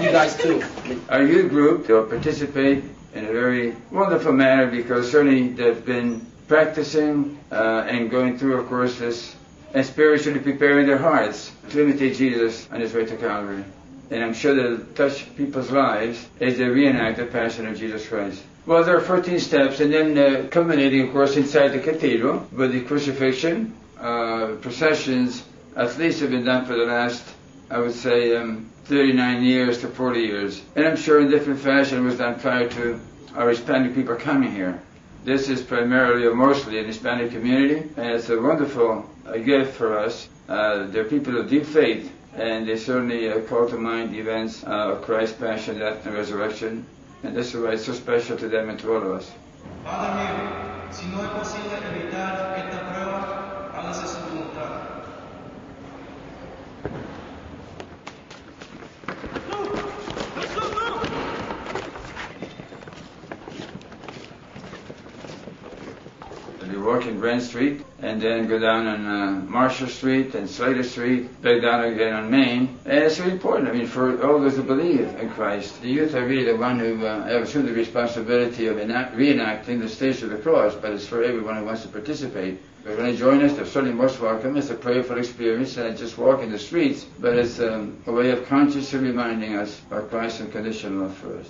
love you guys too. Our youth group, they'll participate in a very wonderful manner because certainly they've been practicing and going through, of course, this, and spiritually preparing their hearts to imitate Jesus on his way to Calvary. And I'm sure they'll touch people's lives as they reenact the Passion of Jesus Christ. Well, there are 14 steps, and then culminating, of course, inside the cathedral with the crucifixion. Processions, at least, have been done for the last, I would say, 39 years to 40 years. And I'm sure in different fashion it was done prior to our Hispanic people coming here. This is primarily or mostly an Hispanic community, and it's a wonderful gift for us. They're people of deep faith, and they certainly call to mind the events of Christ's passion, death, and resurrection. And this is why it's so special to them and to all of us. Padre mío, si no es posible evitar esta prueba, hágase su voluntad. We walk in Grand Street and then go down on Marshall Street and Slater Street, back down again on Main. And it's really important, I mean, for all those who believe in Christ. The youth are really the one who have assumed the responsibility of reenacting the Station of the Cross, but it's for everyone who wants to participate. But when they join us, they're certainly most welcome. It's a prayerful experience, and just walk in the streets, but it's a way of consciously reminding us of Christ's unconditional love for us.